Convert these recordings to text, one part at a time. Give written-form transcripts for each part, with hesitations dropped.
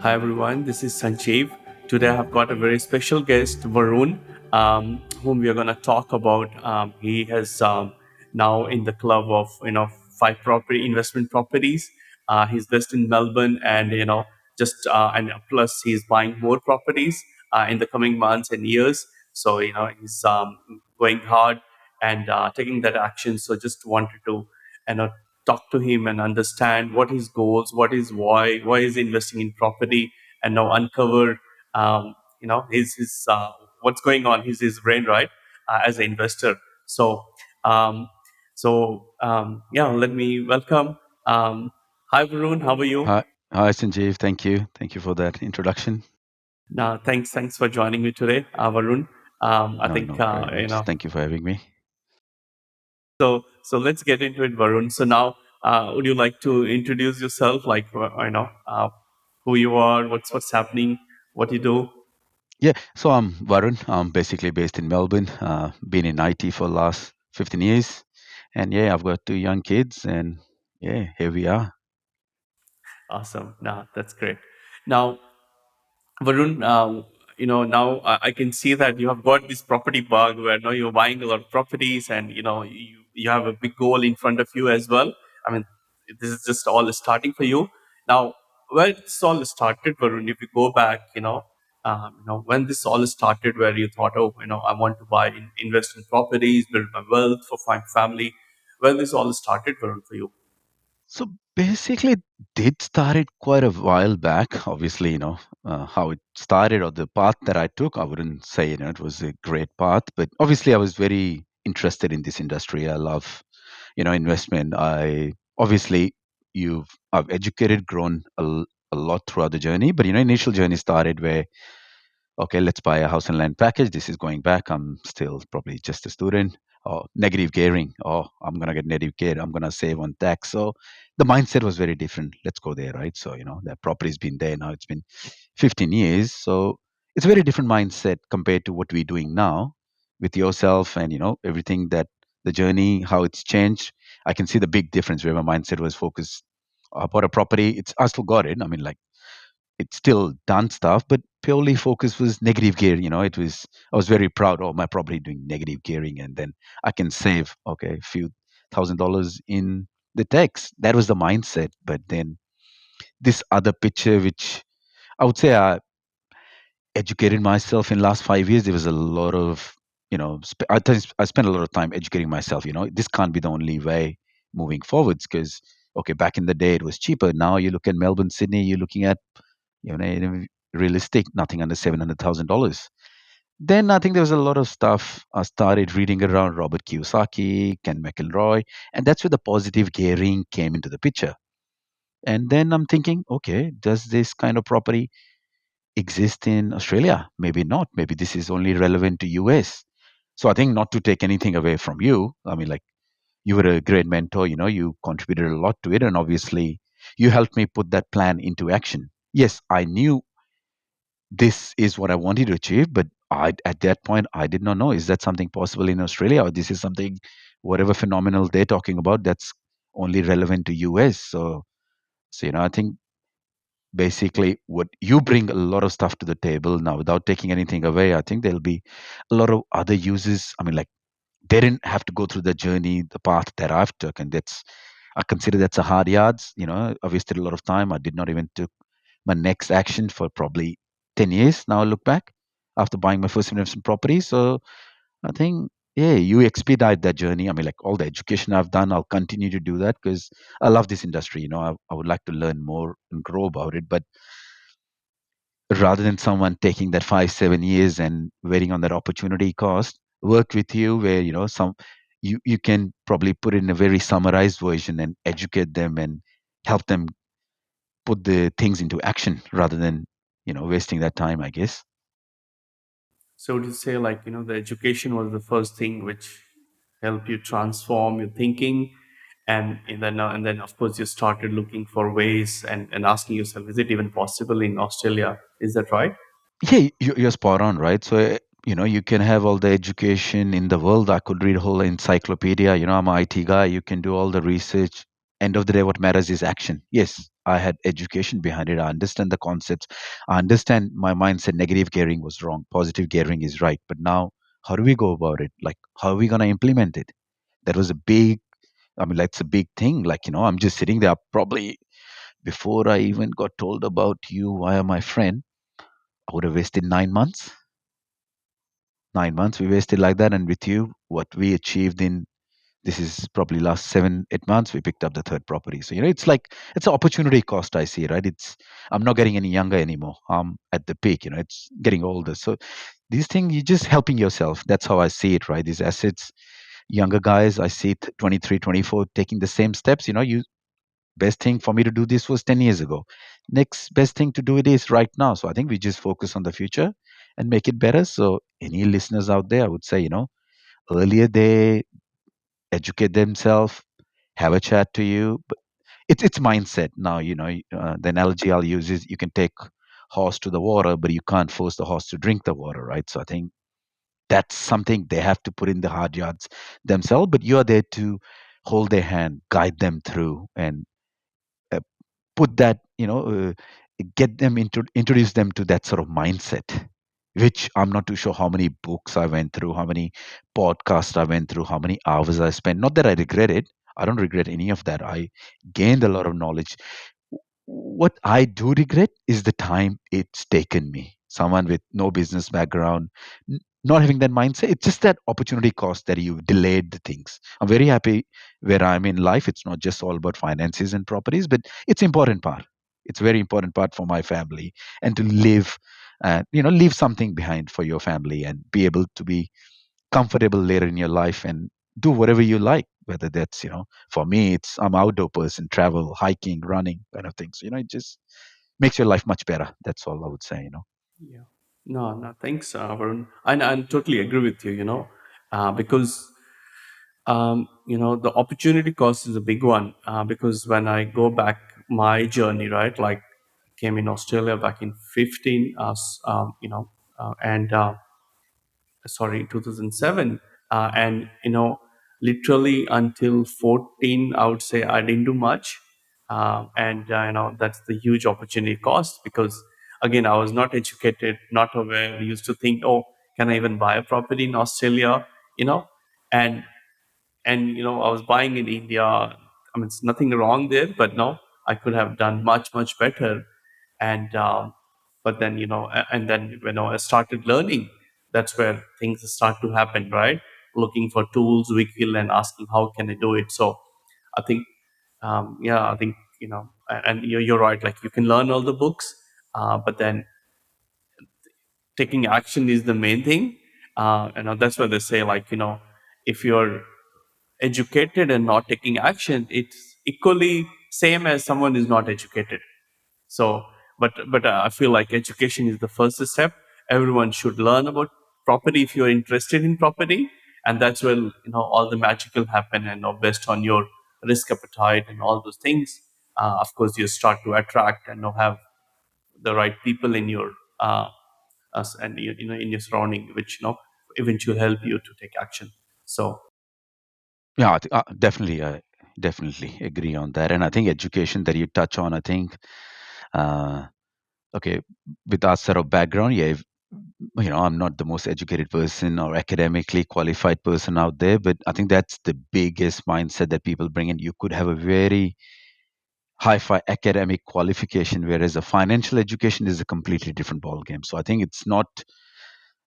Hi everyone, this is Sanjeev. Today I have got a very special guest, Varun, whom we are going to talk about. He has now in the club of five property investment properties. He's based in Melbourne, and just and plus he's buying more properties in the coming months and years. So he's going hard and taking that action. So just wanted to you know talk to him and understand what his goals, what is why is he investing in property, and now uncover his what's going on his brain, right, as an investor. So um, yeah, let me welcome. Hi Varun, how are you? Hi, Sanjeev. Thank you for that introduction. Now, thanks for joining me today, Varun. I No, think no problems. Thank you for having me. so let's get into it, Varun. So now, would you like to introduce yourself, like who you are, what's happening, what you do? Yeah, so I'm Varun. I'm basically based in Melbourne. Been in IT for the last 15 years, and yeah, I've got two young kids, and yeah, here we are. Awesome. Now that's great. Now, Varun, now I can see that you have got this property bug where now you're buying a lot of properties, and you have a big goal in front of you as well. I mean, this is just all starting for you. Now, where this all started, Varun, if you go back, when this all started, where you thought, oh, I want to invest in properties, build my wealth for my family. When this all started, Varun, for you? So basically, it did started quite a while back. Obviously, how it started or the path that I took. I wouldn't say it was a great path, but obviously, I was very interested in this industry. I love investment. I obviously I've educated, grown a lot throughout the journey, but initial journey started where okay, let's buy a house and land package. This is going back. I'm still probably just a student. Or negative gearing. Oh, I'm gonna get negative gear. I'm gonna save on tax. So the mindset was very different. Let's go there, right? So that property's been there now. It's been 15 years. So it's a very different mindset compared to what we're doing now with yourself and everything that the journey, how it's changed. I can see the big difference where my mindset was focused about a property. It's I still got it. I mean, like it's still done stuff, but purely focus was negative gear. It was I was very proud of my property doing negative gearing, and then I can save a few $1,000 in the tax. That was the mindset. But then this other picture, which I would say I educated myself in last 5 years, there was a lot of I spent a lot of time educating myself. This can't be the only way moving forwards because okay, back in the day it was cheaper. Now you look at Melbourne, Sydney, you're looking at realistic, nothing under $700,000. Then I think there was a lot of stuff. I started reading around Robert Kiyosaki, Ken McElroy, and that's where the positive gearing came into the picture. And then I'm thinking, okay, does this kind of property exist in Australia? Maybe not. Maybe this is only relevant to US. So I think not to take anything away from you. I mean, like you were a great mentor. You contributed a lot to it, and obviously you helped me put that plan into action. Yes, I knew this is what I wanted to achieve. But at that point, I did not know, is that something possible in Australia, or this is something, whatever phenomenal they're talking about, that's only relevant to US. So I think basically what you bring a lot of stuff to the table now without taking anything away. I think there'll be a lot of other uses. I mean, like they didn't have to go through the journey, the path that I've took, and I consider that's a hard yards. I wasted a lot of time. I did not even took my next action for probably 10 years. Now I look back after buying my first investment property. So I think, yeah, you expedite that journey. I mean, like all the education I've done, I'll continue to do that because I love this industry. I would like to learn more and grow about it. But rather than someone taking that 5 7 years and waiting on that opportunity cost, work with you where you can probably put it in a very summarized version and educate them and help them put the things into action rather than wasting that time, I guess. So to say, like, the education was the first thing which helped you transform your thinking, and then of course you started looking for ways and asking yourself, is it even possible in Australia? Is that right? Yeah, you're spot on, right? So you can have all the education in the world. I could read a whole encyclopedia. I'm an IT guy. You can do all the research. End of the day, what matters is action. Yes, I had education behind it. I understand the concepts. I understand my mindset. Negative gearing was wrong. Positive gearing is right. But now, how do we go about it? Like, how are we going to implement it? That was a big, I mean, that's a big thing. Like, I'm just sitting there probably before I even got told about you via my friend. I would have wasted 9 months. 9 months we wasted like that. And with you, what we achieved in this is probably last 7 8 months, we picked up the third property. So it's like it's an opportunity cost. I see, right? It's I'm not getting any younger anymore. I'm at the peak. It's getting older. So these things, you're just helping yourself. That's how I see it, right? These assets, younger guys, I see it 23 24 taking the same steps. You best thing for me to do this was 10 years ago. Next best thing to do it is right now. So I think we just focus on the future and make it better. So any listeners out there, I would say, earlier they educate themselves, have a chat to you. But it's mindset now. The analogy I'll use is you can take horse to the water, but you can't force the horse to drink the water, right? So I think that's something they have to put in the hard yards themselves. But you are there to hold their hand, guide them through, and uh, put that get them introduce them to that sort of mindset, which I'm not too sure how many books I went through, how many podcasts I went through, how many hours I spent. Not that I regret it. I don't regret any of that. I gained a lot of knowledge. What I do regret is the time it's taken me. Someone with no business background, not having that mindset. It's just that opportunity cost that you delayed the things. I'm very happy where I'm in life. It's not just all about finances and properties, but it's important part. It's a very important part for my family and to live, leave something behind for your family and be able to be comfortable later in your life and do whatever you like, whether that's for me it's I'm outdoor person, travel, hiking, running kind of things. It just makes your life much better. That's all I would say. Yeah. No, no, thanks, Varun. And I totally agree with you, because, the opportunity cost is a big one. Because when I go back my journey, right, like came in Australia back in 15, and sorry, 2007, and literally until 14, I would say I didn't do much. And that's the huge opportunity cost, because again, I was not educated, not aware. We used to think, oh, can I even buy a property in Australia, you know and I was buying in India. I mean, it's nothing wrong there, but no, I could have done much much better. And but then and then when I started learning, that's where things start to happen, right? Looking for tools, wiki, and asking how can I do it. So I think, yeah, I think, and you're right, like you can learn all the books, but then taking action is the main thing. That's why they say, like, if you're educated and not taking action, it's equally same as someone is not educated. So, but I feel like education is the first step. Everyone should learn about property if you're interested in property, and that's where all the magic will happen. And based on your risk appetite and all those things, of course, you start to attract and have the right people in your us and in your surrounding, which eventually help you to take action. So Yeah, definitely, I definitely agree on that. And I think education that you touch on, I think, uh, okay, with our sort of background, yeah, I'm not the most educated person or academically qualified person out there, but I think that's the biggest mindset that people bring in. You could have a very high-fi academic qualification, whereas a financial education is a completely different ballgame. So I think it's not,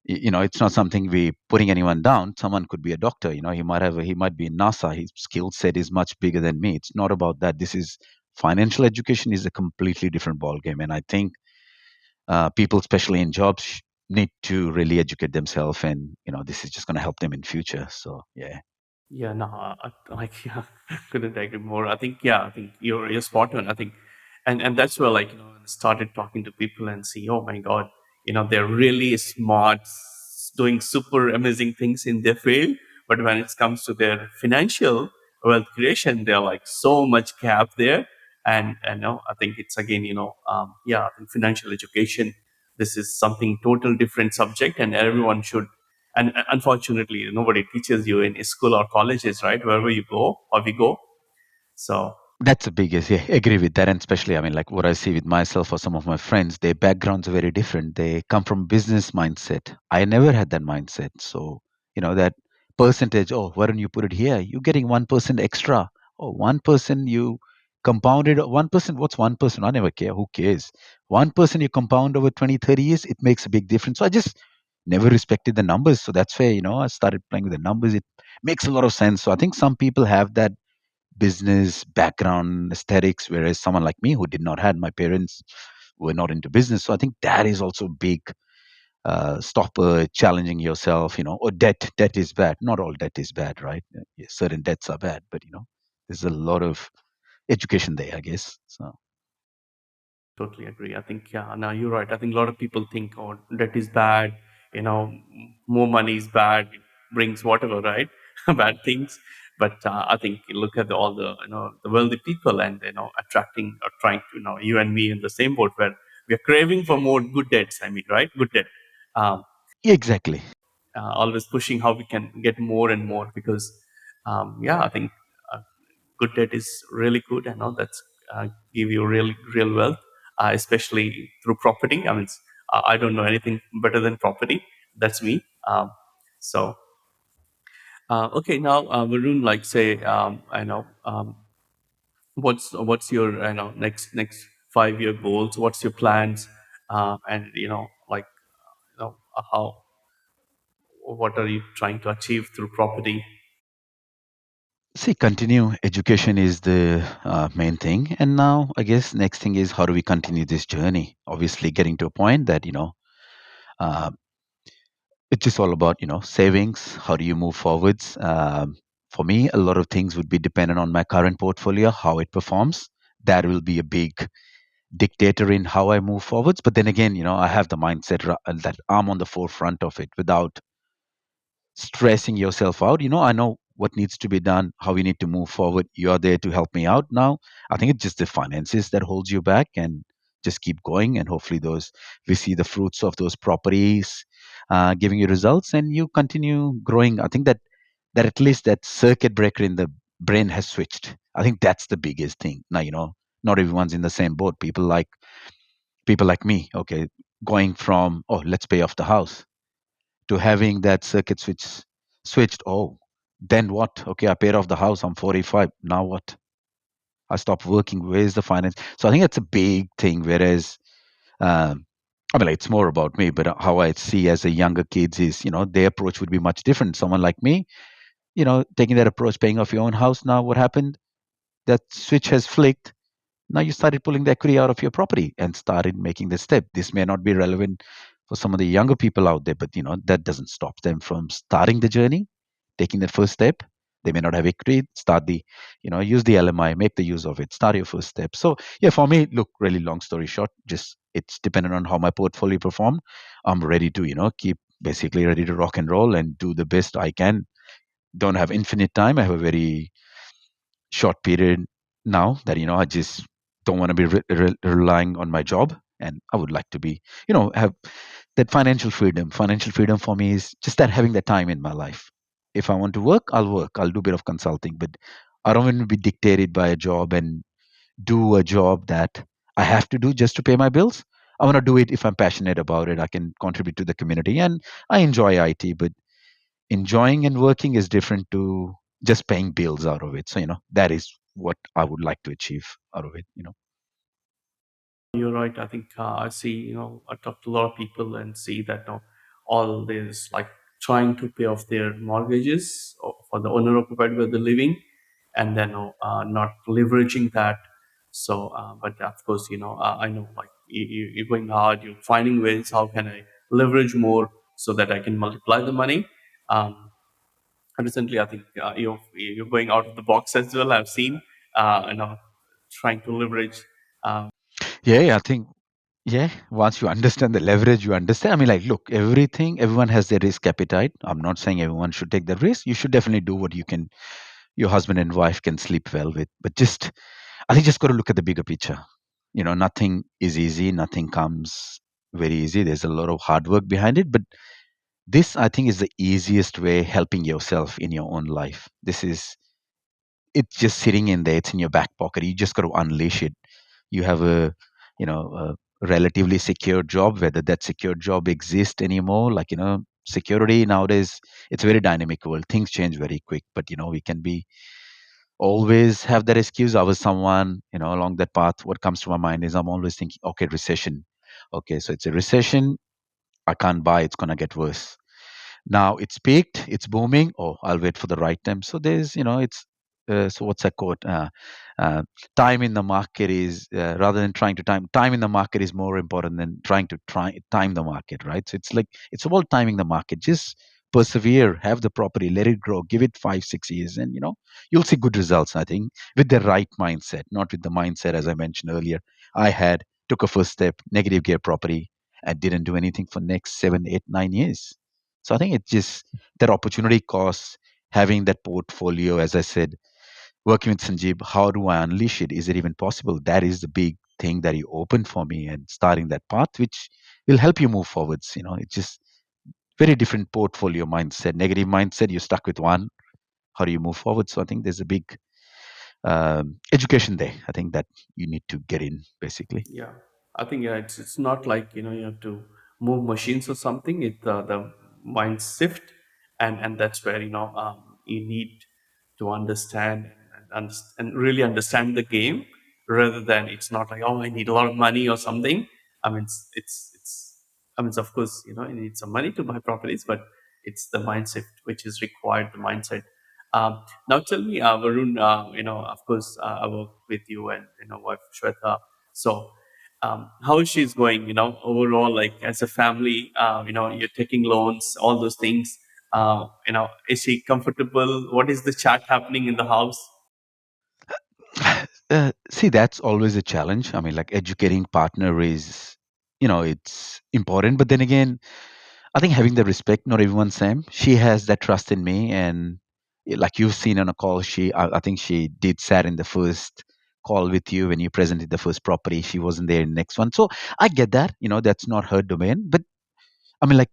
it's not something we putting anyone down. Someone could be a doctor. He might be in NASA. His skill set is much bigger than me. It's not about that. This is financial education is a completely different ballgame, and I think people, especially in jobs, need to really educate themselves, and this is just going to help them in future. So yeah. yeah, no, like, yeah, couldn't agree more. I think, yeah, I think you're spot on. I think, and that's where, like, I started talking to people and see, oh my God, they're really smart, doing super amazing things in their field, but when it comes to their financial wealth creation, they're like so much gap there. And I think it's again, yeah, I think financial education. This is something total different subject, and everyone should. And unfortunately, nobody teaches you in school or colleges, right? Wherever you go or we go. So That's the biggest. Yeah, agree with that. And especially, I mean, like what I see with myself or some of my friends, their backgrounds are very different. They come from business mindset. I never had that mindset. So, that percentage, oh, why don't you put it here? You're getting 1% extra. Oh, 1% you compounded. 1%, what's 1%? I never care. Who cares? 1% you compound over 20, 30 years, it makes a big difference. So I just never respected the numbers. So that's where, I started playing with the numbers. It makes a lot of sense. So I think some people have that business background aesthetics, whereas someone like me who did not had, my parents were not into business. So I think that is also a big stopper, challenging yourself. Or debt is bad. Not all debt is bad, right? Yeah, certain debts are bad, but there's a lot of education there, I guess. So Totally agree. I think, yeah, now you're right. I think a lot of people think, oh, debt is bad, more money is bad, it brings whatever, right? Bad things. But I think you look at all the, the wealthy people and, attracting or trying to, you and me in the same boat where we are craving for more good debts. I mean, right? Good debt. Um, yeah, exactly. always pushing how we can get more and more because, yeah, I think uh, good debt is really good and all that's give you real wealth, especially through property. I mean, I don't know anything better than property. That's me. So okay, now Varun, like say, I know, what's your next 5 year goals? What's your plans? And like how what are you trying to achieve through property? See, continue education is the main thing, and now I guess next thing is how do we continue this journey? Obviously, getting to a point that uh, it's just all about savings. How do you move forwards? For me, a lot of things would be dependent on my current portfolio, how it performs. That will be a big dictator in how I move forwards. But then again, I have the mindset that I'm on the forefront of it without stressing yourself out. I know what needs to be done, how we need to move forward. You're there to help me out now. I think it's just the finances that holds you back, and just keep going. And hopefully, those we see the fruits of those properties giving you results, and you continue growing. I think that at least that circuit breaker in the brain has switched. I think that's the biggest thing. Now, not everyone's in the same boat. People like me, okay, going from let's pay off the house to having that circuit switched. Oh, then what? Okay, I paid off the house. I'm 45. Now what? I stopped working. Where's the finance? So I think that's a big thing. Whereas, I mean, like, it's more about me, but how I see as a younger kids is, their approach would be much different. Someone like me, taking that approach, paying off your own house. Now, what happened? That switch has flicked. Now you started pulling the equity out of your property and started making the step. This may not be relevant for some of the younger people out there, but that doesn't stop them from starting the journey, taking that first step. They may not have equity. Start use the LMI, make the use of it. Start your first step. So yeah, for me, look, really long story short, just it's dependent on how my portfolio perform. I'm ready to keep basically ready to rock and roll and do the best I can. Don't have infinite time. I have a very short period now that I just don't want to be relying on my job, and I would like to be have that financial freedom for me is just that having that time in my life. If I want to work, I'll do a bit of consulting, but I don't want to be dictated by a job and do a job that I have to do just to pay my bills. I want to do it if I'm passionate about it. I can contribute to the community, and I enjoy IT, but enjoying and working is different to just paying bills out of it. So, that is what I would like to achieve out of it. You're right. I think I see, I talk to a lot of people and see that all this like trying to pay off their mortgages for the owner occupied where they're living, and then not leveraging that. So, but of course, I know like you're going hard, you're finding ways. How can I leverage more so that I can multiply the money? And recently, I think you're going out of the box as well. I've seen, trying to leverage. Um, Yeah, I think, yeah, once you understand the leverage, you understand. I mean, like, look, everyone has their risk appetite. I'm not saying everyone should take the risk. You should definitely do what your husband and wife can sleep well with. But I think just got to look at the bigger picture. Nothing is easy, nothing comes very easy. There's a lot of hard work behind it. But this, I think, is the easiest way helping yourself in your own life. This is it's just sitting in there. It's in your back pocket. You just got to unleash it. You have a, a relatively secure job, whether that secure job exists anymore. Like, security nowadays, it's a very dynamic world. Things change very quick, but, we can be always have that excuse. I was someone, along that path. What comes to my mind is I'm always thinking, okay, recession. Okay, so it's a recession. I can't buy. It's going to get worse. Now it's peaked, it's booming. Oh, I'll wait for the right time. So there's, it's so what's that quote? Uh, Time in the market is rather than trying to time in the market is more important than trying to time the market, right? So it's like it's about timing the market. Just persevere, have the property, let it grow, give it 5, 6 years, and you'll see good results. I think with the right mindset, not with the mindset as I mentioned earlier. I had took a first step, negative gear property, and didn't do anything for next 7, 8, 9 years. So I think it's just that opportunity cost, having that portfolio, as I said, working with Sanjeev, how do I unleash it? Is it even possible? That is the big thing that you opened for me and starting that path, which will help you move forwards. It's just very different portfolio mindset, negative mindset. You're stuck with one. How do you move forward? So I think there's a big education there. I think that you need to get in basically. Yeah, I think yeah, it's not like you have to move machines or something. It the mind shift, and that's where you need to understand and really understand the game rather than it's not like, oh, I need a lot of money or something. I mean it's I mean of course you need some money to buy properties, but it's the mindset which is required, the mindset. Now tell me, Varun, of course, I work with you and wife Shweta. So, how she's going, overall, like as a family, you're taking loans, all those things. Is she comfortable? What is the chat happening in the house? See, that's always a challenge. I mean, like educating partner is, it's important. But then again, I think having the respect, not everyone's same. She has that trust in me, and like you've seen on a call, I think she did sat in the first call with you when you presented the first property. She wasn't there in the next one, so I get that. That's not her domain. But I mean, like,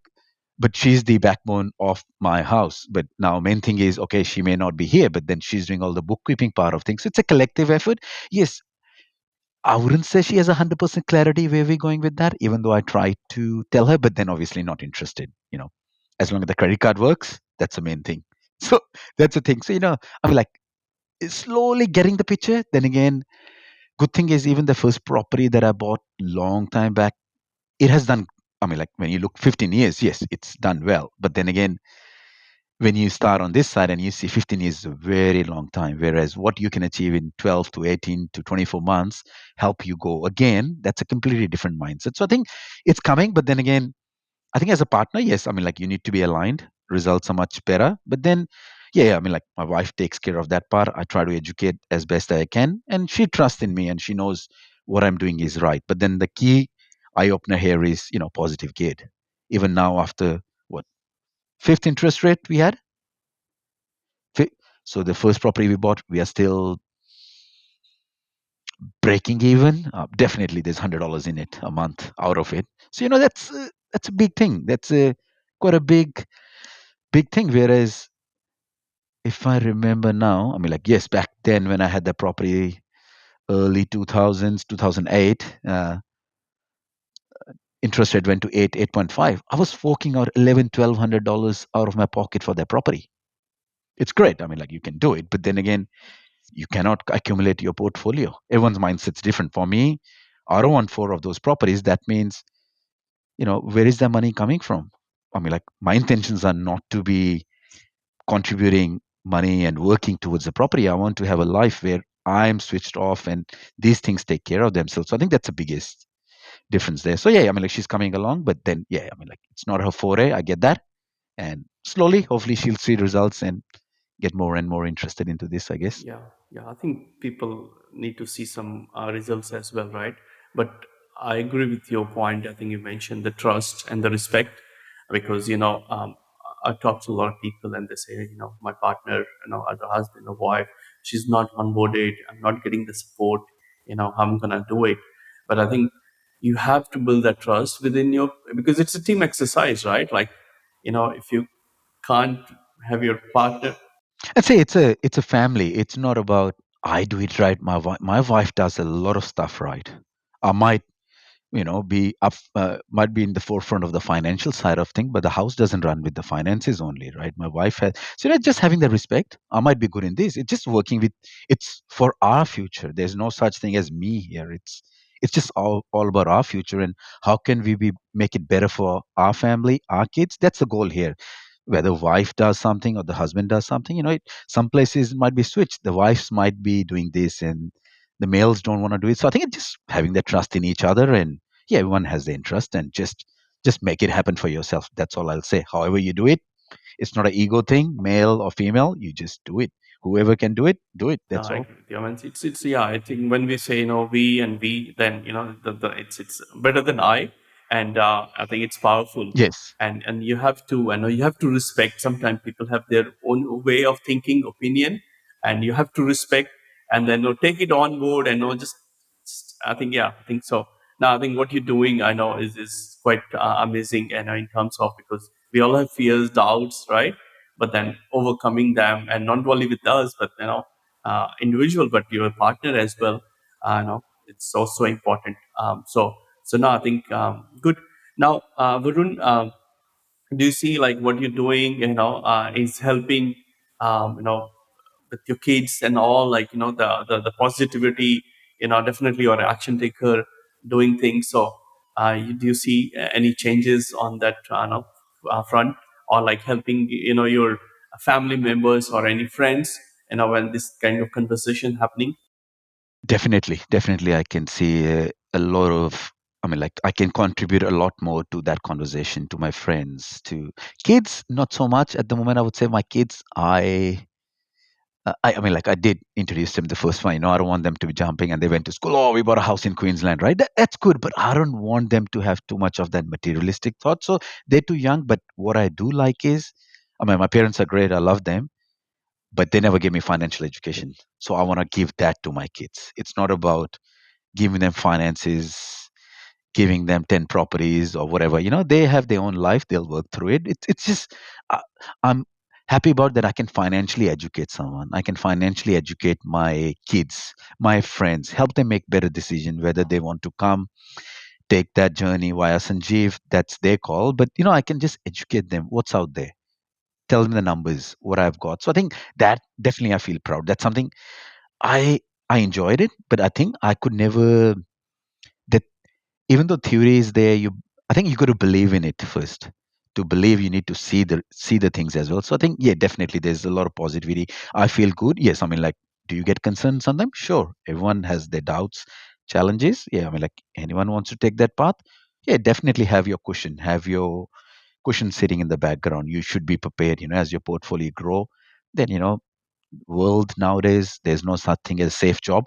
but she's the backbone of my house. But now, main thing is, okay, she may not be here, but then she's doing all the bookkeeping part of things. So it's a collective effort. Yes, I wouldn't say she has 100% clarity where we're going with that, even though I try to tell her, but then obviously not interested. As long as the credit card works, that's the main thing. So that's the thing. So, I'm like slowly getting the picture. Then again, good thing is even the first property that I bought long time back, it has done. I mean, like when you look 15 years, yes, it's done well. But then again, when you start on this side and you see 15 years is a very long time, whereas what you can achieve in 12 to 18 to 24 months help you go again, that's a completely different mindset. So I think it's coming, but then again, I think as a partner, yes, I mean, like you need to be aligned. Results are much better. But then, yeah, I mean, like my wife takes care of that part. I try to educate as best I can, and she trusts in me and she knows what I'm doing is right. But then the key eye opener here is, positive gate. Even now, after what, fifth interest rate we had? Fi- So the first property we bought, we are still breaking even. Definitely, there's $100 in it a month out of it. So that's a big thing. That's a quite a big thing. Whereas if I remember now, I mean, like yes, back then when I had the property, early 2000s, 2008, interest rate went to 8.5. I was forking out 1,100, $1,200 out of my pocket for that property. It's great. I mean, like you can do it, but then again, you cannot accumulate your portfolio. Everyone's mindset's different. For me, I don't want four of those properties. That means, where is the money coming from? I mean, like my intentions are not to be contributing money and working towards the property. I want to have a life where I'm switched off and these things take care of themselves. So I think that's the biggest difference there. So yeah, I mean, like she's coming along, but then yeah, I mean, like it's not her foray. I get that, and slowly, hopefully, she'll see results and get more and more interested into this. I guess. Yeah, yeah. I think people need to see some results as well, right? But I agree with your point. I think you mentioned the trust and the respect, because I talk to a lot of people and they say, my partner, the husband or wife, she's not onboarded. I'm not getting the support. How I'm gonna do it. But I think you have to build that trust within your, because it's a team exercise, right? Like, if you can't have your partner. I'd say it's a family. It's not about I do it right. My wife does a lot of stuff right. I might be up, might be in the forefront of the financial side of things, but the house doesn't run with the finances only, right? My wife has, so just having the respect. I might be good in this. It's just working with. It's for our future. There's no such thing as me here. It's just all about our future and how can we make it better for our family, our kids. That's the goal here. Whether wife does something or the husband does something, some places it might be switched. The wives might be doing this and the males don't want to do it. So I think it's just having the trust in each other, and yeah, everyone has the interest, and just make it happen for yourself. That's all I'll say. However you do it, it's not an ego thing, male or female. You just do it. Whoever can do it, do it. No, That's I all. agree with you. I mean, it's yeah. I think when we say we and we, then it's better than I, and I think it's powerful, Yes, and you have to you have to respect. Sometimes people have their own way of thinking, opinion, and you have to respect, and then take it on board, and I think I think so. Now I think what you're doing, I know, is quite amazing, and in terms of because we all have fears, doubts, right? But then overcoming them, and not only with us, but individual, but your partner as well. It's also important. So now I think good. Now, Varun, do you see like what you're doing? Is helping. With your kids and all, like the positivity. Definitely you're an action taker, doing things. So, do you see any changes on that front, or like helping your family members or any friends? When this kind of conversation happening. definitely. I can see a lot of. I mean, like I can contribute a lot more to that conversation, to my friends, to kids. Not so much at the moment. I would say my kids. I mean, like I did introduce them the first one. I don't want them to be jumping and they went to school. Oh, we bought a house in Queensland, right? That's good, but I don't want them to have too much of that materialistic thought. So they're too young. But what I do like is, I mean, my parents are great. I love them, but they never gave me financial education. So I want to give that to my kids. It's not about giving them finances, giving them 10 properties or whatever. They have their own life, they'll work through it. It's just uh, I'm happy about that. I can financially educate someone. I can financially educate my kids, my friends, help them make better decision whether they want to come take that journey via Sanjeev. That's their call, but I can just educate them what's out there, tell them the numbers, what I've got. So I think that definitely I feel proud. That's something i I enjoyed it, but I think I could never, that even though theory is there, I think you got to believe in it first. To believe, you need to see the things as well. So I think, yeah, definitely there's a lot of positivity. I feel good. Yes, I mean, like, do you get concerned sometimes? Sure, everyone has their doubts, challenges. Yeah, I mean, like, anyone wants to take that path. Yeah, definitely have your cushion sitting in the background. You should be prepared. As your portfolio grow, then world nowadays, there's no such thing as a safe job.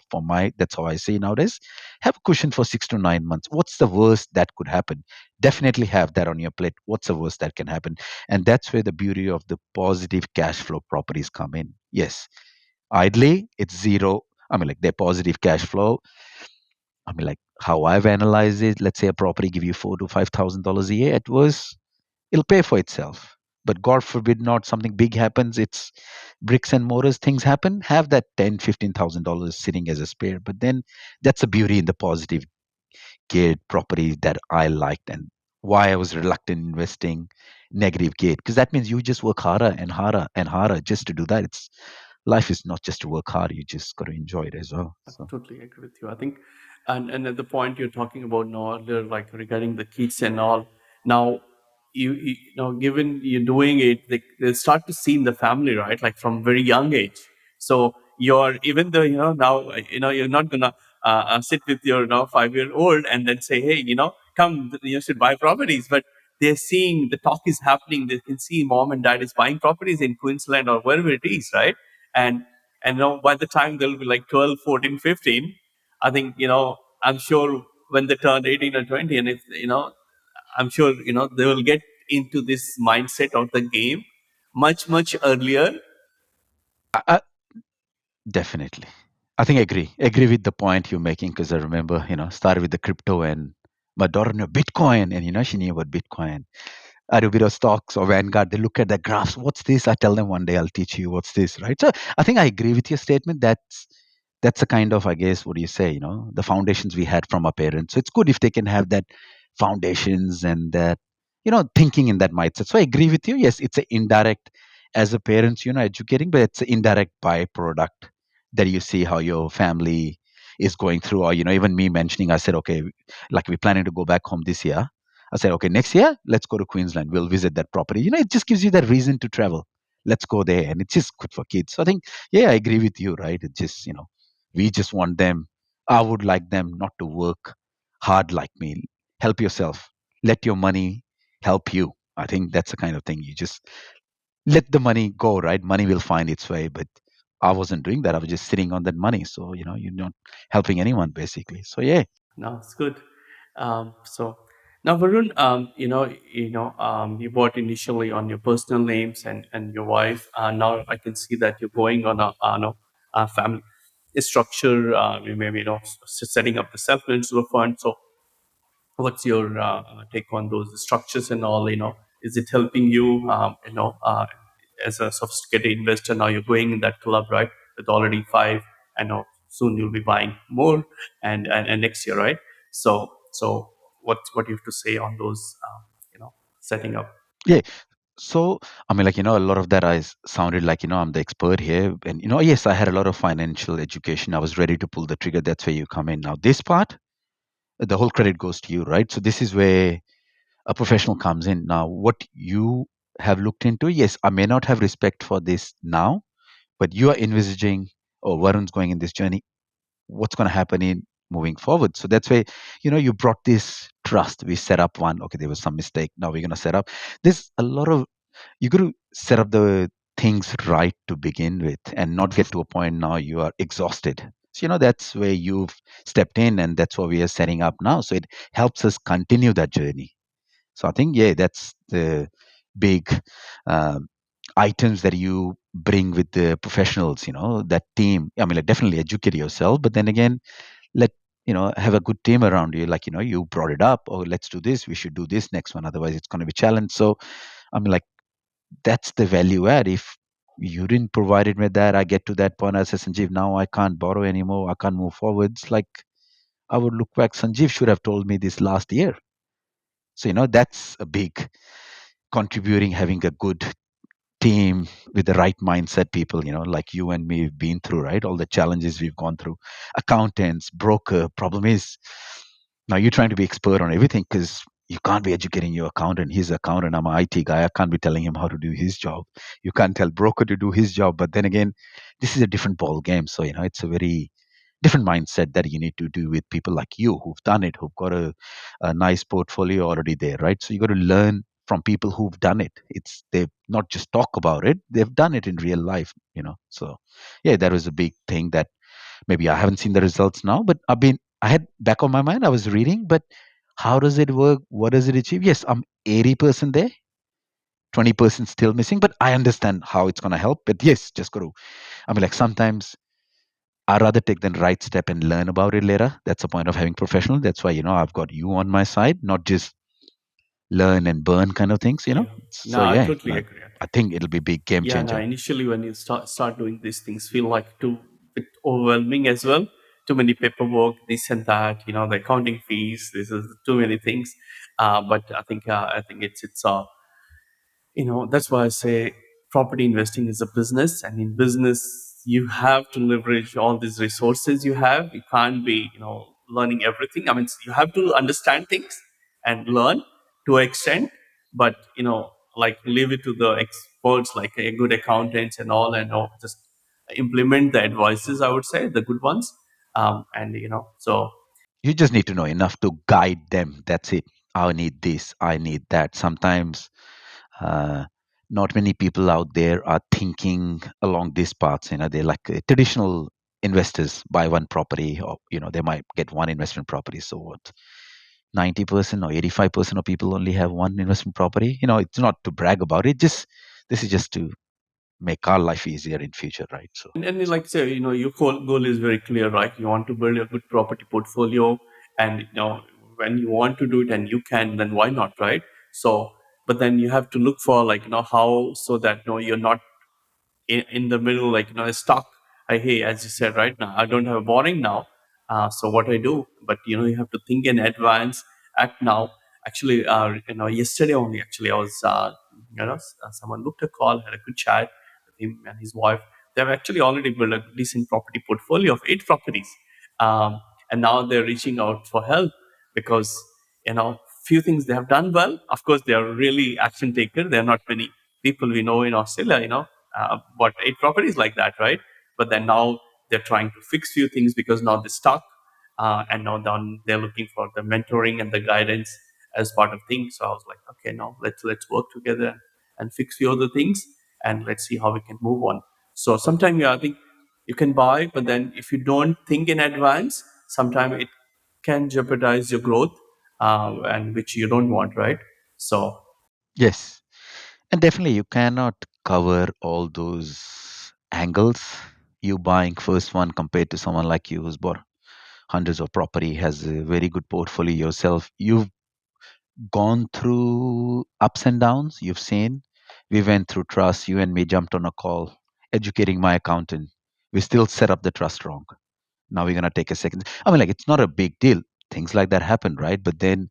That's how I say nowadays. Have a cushion for 6 to 9 months. What's the worst that could happen? Definitely have that on your plate. What's the worst that can happen? And that's where the beauty of the positive cash flow properties come in. Yes, idly it's zero. I mean, like, they're positive cash flow. I mean, like, how I've analyzed it, let's say a property give you $4,000 to $5,000 a year at worst, it'll pay for itself. But God forbid not something big happens, it's bricks and mortars, things happen, have that $10,000 to $15,000 sitting as a spare. But then that's the beauty in the positive geared property that I liked, and why I was reluctant investing negative gate, because that means you just work harder and harder and harder just to do that. It's life is not just to work hard, you just got to enjoy it as well. I So totally agree with you. I think, and at the point you're talking about now earlier, like regarding the kids and all. Now, given you're doing it, they start to see in the family, right? Like from very young age. So you're even though now you're not gonna sit with your 5-year old and then say, hey, come, you should buy properties, but they're seeing the talk is happening. They can see mom and dad is buying properties in Queensland or wherever it is, right? And by the time they'll be like 12, 14, 15, I think I'm sure when they turn 18 or 20, and if I'm sure they will get into this mindset of the game much earlier. I definitely, I think agree with the point you're making, because I remember started with the crypto, and my daughter knew Bitcoin, and she knew about Bitcoin. Arubiro stocks or Vanguard, they look at the graphs. What's this? I tell them one day I'll teach you what's this, right? So I think I agree with your statement. That's a kind of, I guess, what do you say, the foundations we had from our parents. So it's good if they can have that foundations and that, thinking in that mindset. So I agree with you. Yes, it's an indirect, as a parents, educating, but it's an indirect byproduct that you see how your family is going through. Or, even me mentioning, I said, okay, like we're planning to go back home this year. I said, okay, next year, let's go to Queensland. We'll visit that property. It just gives you that reason to travel. Let's go there. And it's just good for kids. So I think, yeah, I agree with you, right? It's just, we just want them, I would like them not to work hard like me. Help yourself. Let your money help you. I think that's the kind of thing you just let the money go, right? Money will find its way. But I wasn't doing that. I was just sitting on that money. So, you're not helping anyone basically. So, yeah. No, it's good. So now, Varun, you bought initially on your personal names and your wife. Now I can see that you're going on a family structure. Maybe setting up the self-insurance fund. So what's your take on those structures and all? Is it helping you? As a sophisticated investor, now you're going in that club, right? With already five. I know soon you'll be buying more, and next year, right? So what do you have to say on those? Setting up. Yeah. So, I mean, like, a lot of that I sounded like, I'm the expert here. And, yes, I had a lot of financial education. I was ready to pull the trigger. That's where you come in. Now, this part, the whole credit goes to you, right? So, this is where a professional comes in. Now, what you have looked into, yes, I may not have respect for this now, but you are envisaging, oh, Varun's going in this journey. What's going to happen in moving forward? So that's why, you brought this trust. We set up one. Okay, there was some mistake. Now we're going to set up. There's a lot of you got to set up the things right to begin with and not get to a point now you are exhausted. So, that's where you've stepped in and that's what we are setting up now. So it helps us continue that journey. So I think, yeah, that's the big um, items that you bring with the professionals, that team. I mean, like, definitely educate yourself, but then again, let, have a good team around you. Like, you brought it up, or let's do this, we should do this next one. Otherwise, it's going to be challenged. So, I mean, like, that's the value add. If you didn't provide it with that, I get to that point. I say, Sanjeev, now I can't borrow anymore. I can't move forwards. Like, I would look back. Sanjeev should have told me this last year. So, that's a big contributing, having a good team with the right mindset people, like you and me have been through, right? All the challenges we've gone through. Accountants, broker. Problem is, now you're trying to be expert on everything because you can't be educating your accountant. He's an accountant. I'm an IT guy. I can't be telling him how to do his job. You can't tell broker to do his job. But then again, this is a different ball game. So, it's a very different mindset that you need to do with people like you who've done it, who've got a nice portfolio already there, right? So you got to learn from people who've done it. It's they've not just talk about it, they've done it in real life, So yeah, that was a big thing that maybe I haven't seen the results now, but I had back on my mind, I was reading, but how does it work? What does it achieve? Yes, I'm 80% there, 20% still missing, but I understand how it's going to help. But yes, just got to, I mean, like sometimes I'd rather take the right step and learn about it later. That's the point of having professional. That's why, I've got you on my side, not just learn and burn kind of things. Yeah. So No, I yeah, totally no, agree. I think it'll be a big game Yeah. Now, changer. initially when you start doing these things, feel like too bit overwhelming as well. Too many paperwork, this and that. The accounting fees. This is too many things. But I think it's that's why I say property investing is a business, and in business you have to leverage all these resources you have. You can't be learning everything. I mean, you have to understand things and learn to an extent, but like leave it to the experts, like a good accountants and all, and just implement the advices, I would say, the good ones. And so You just need to know enough to guide them. That's it. I need this. I need that. Sometimes uh, not many people out there are thinking along these paths. They're like traditional investors buy one property, or they might get one investment property. So what? 90% or 85% of people only have one investment property. It's not to brag about it. Just this is just to make our life easier in future, right? So and like say, your goal is very clear, right? You want to build a good property portfolio, and when you want to do it and you can, then why not, right? So, but then you have to look for like how, so that you're not in the middle, like stuck. Hey, as you said, right now I don't have a borrowing now, so what I do? But you have to think in advance, act now. Actually, yesterday only, actually, I was someone booked a call, had a good chat with him and his wife. They've actually already built a decent property portfolio of 8 properties, and now they're reaching out for help because few things they have done well. Of course, they are really action taker. There are not many people we know in Australia, bought 8 properties like that, right? But then now they're trying to fix few things because now they're stuck, and now then they're looking for the mentoring and the guidance as part of things. So I was like, okay, now let's work together and fix few other things, and let's see how we can move on. So sometimes, yeah, I think you can buy, but then if you don't think in advance, sometimes it can jeopardize your growth, and which you don't want, right? So Yes. And definitely, you cannot cover all those angles. You buying first one compared to someone like you who's bought hundreds of property, has a very good portfolio yourself. You've gone through ups and downs. You've seen. We went through trust. You and me jumped on a call, educating my accountant. We still set up the trust wrong. Now we're gonna take a second. I mean, like it's not a big deal. Things like that happen, right? But then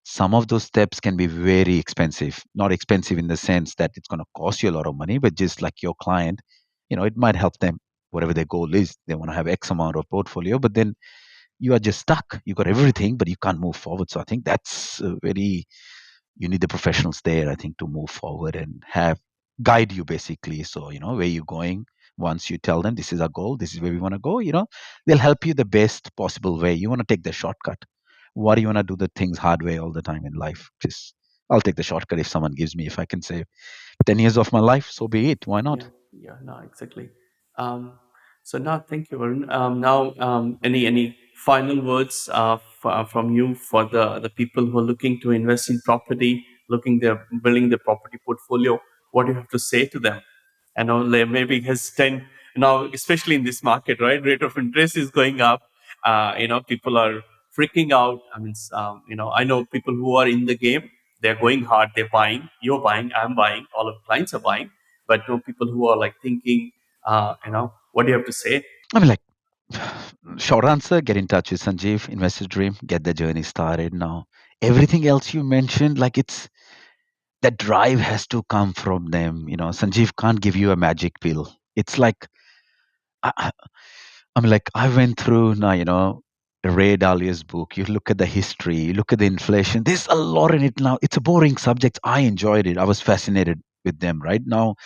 some of those steps can be very expensive. Not expensive in the sense that it's going to cost you a lot of money, but just like your client, it might help them, whatever their goal is. They want to have X amount of portfolio, but then you are just stuck. You got everything, but you can't move forward. So I think that's very, you need the professionals there, I think, to move forward and have guide you basically. So, where you're going. Once you tell them this is our goal, this is where we want to go, they'll help you the best possible way. You want to take the shortcut. Why do you want to do the things hard way all the time in life? Just, I'll take the shortcut if someone gives me, if I can save 10 years of my life, so be it. Why not? yeah, yeah, no, exactly. Um, so now, thank you, Varun. Now, any final words from you for the people who are looking to invest in property, looking their building their property portfolio? What do you have to say to them? I know they maybe hesitant now, especially in this market, right? Rate of interest is going up. People are freaking out. I mean, I know people who are in the game. They're going hard. They're buying. You're buying. I'm buying. All of the clients are buying. But people who are like thinking, what do you have to say? I mean, like, short answer, get in touch with Sanjeev, Investor Dream, get the journey started now. Everything else you mentioned, like, it's that drive has to come from them. Sanjeev can't give you a magic pill. It's like, I mean, like I went through now, Ray Dalio's book. You look at the history, you look at the inflation. There's a lot in it now. It's a boring subject. I enjoyed it. I was fascinated with them. Right now,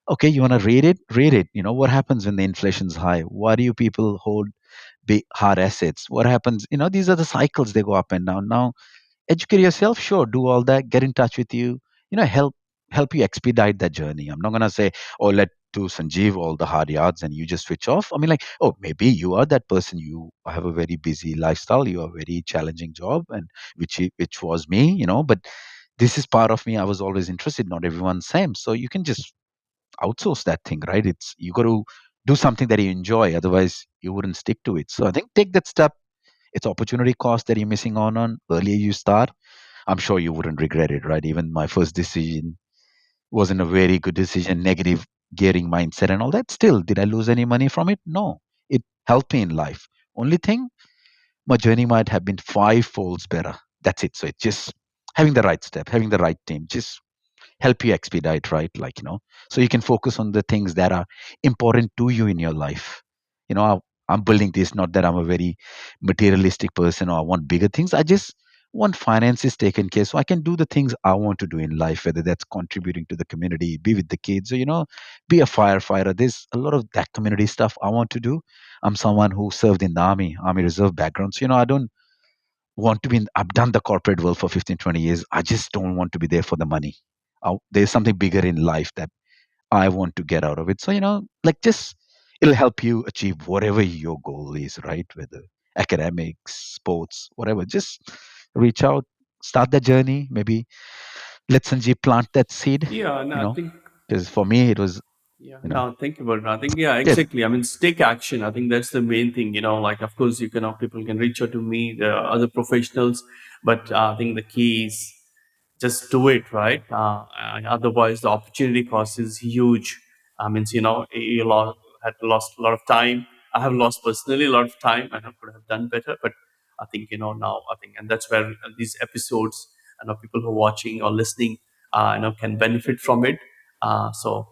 okay, you want to read it? Read it. What happens when the inflation's high? Why do you people hold big hard assets? What happens? These are the cycles. They go up and down. Now, educate yourself, sure, do all that, get in touch with you, help you expedite that journey. I'm not going to say, oh, let to Sanjeev all the hard yards and you just switch off. I mean, like, oh, maybe you are that person. You have a very busy lifestyle, you have a very challenging job, and which was me, but this is part of me. I was always interested. Not everyone's same, so you can just outsource that thing, right? It's, you got to do something that you enjoy, otherwise you wouldn't stick to it. So I think take that step. It's opportunity cost that you're missing on earlier you start. I'm sure you wouldn't regret it, right? Even my first decision wasn't a very good decision, negative gearing mindset and all that. Still, did I lose any money from it? No. It helped me in life. Only thing, my journey might have been five folds better. That's it. So it's just having the right step, having the right team, just help you expedite, right? Like, so you can focus on the things that are important to you in your life. I'm building this, not that I'm a very materialistic person or I want bigger things. I just want finances taken care so I can do the things I want to do in life, whether that's contributing to the community, be with the kids, or, be a firefighter. There's a lot of that community stuff I want to do. I'm someone who served in the army reserve background. So, I don't want to be in, I've done the corporate world for 15, 20 years. I just don't want to be there for the money. There's something bigger in life that I want to get out of it. So, like, just it'll help you achieve whatever your goal is, right? Whether academics, sports, whatever. Just reach out, start the journey. Maybe let Sanjeev plant that seed, Yeah, no, you I know, think. because for me, it was, Yeah, you know, no, thank you, Varun. I think, yeah, yeah, exactly. I mean, take action. I think that's the main thing. Like, of course, people can reach out to me, the other professionals, but I think the key is just do it, right? Otherwise, the opportunity cost is huge. I mean, had lost a lot of time. I have lost personally a lot of time, and I could have done better. But I think now I think, and that's where these episodes, people who are watching or listening, can benefit from it. So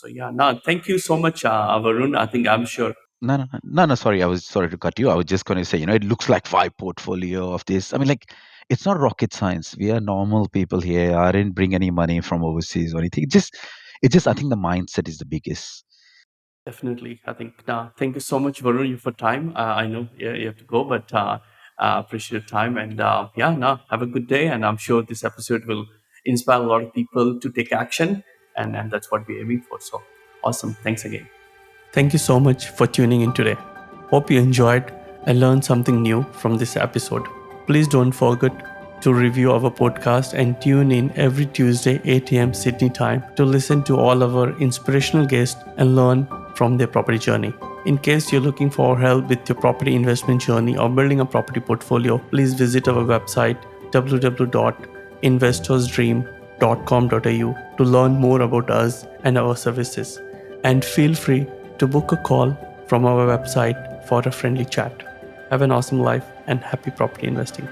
yeah, no, thank you so much, Varun. I think I'm sure. No, no. Sorry, I was sorry to cut you. I was just going to say, it looks like five portfolio of this. I mean, like, it's not rocket science. We are normal people here. I didn't bring any money from overseas or anything. I think the mindset is the biggest. Definitely. I think, thank you so much, Varun, for time. I know, yeah, you have to go, but appreciate your time. And yeah, no, have a good day. And I'm sure this episode will inspire a lot of people to take action. And that's what we're aiming for. So awesome. Thanks again. Thank you so much for tuning in today. Hope you enjoyed and learned something new from this episode. Please don't forget to review our podcast and tune in every Tuesday 8 a.m. Sydney time to listen to all our inspirational guests and learn from their property journey. In case you're looking for help with your property investment journey or building a property portfolio, please visit our website www.investorsdream.com.au to learn more about us and our services. And feel free to book a call from our website for a friendly chat. Have an awesome life and happy property investing.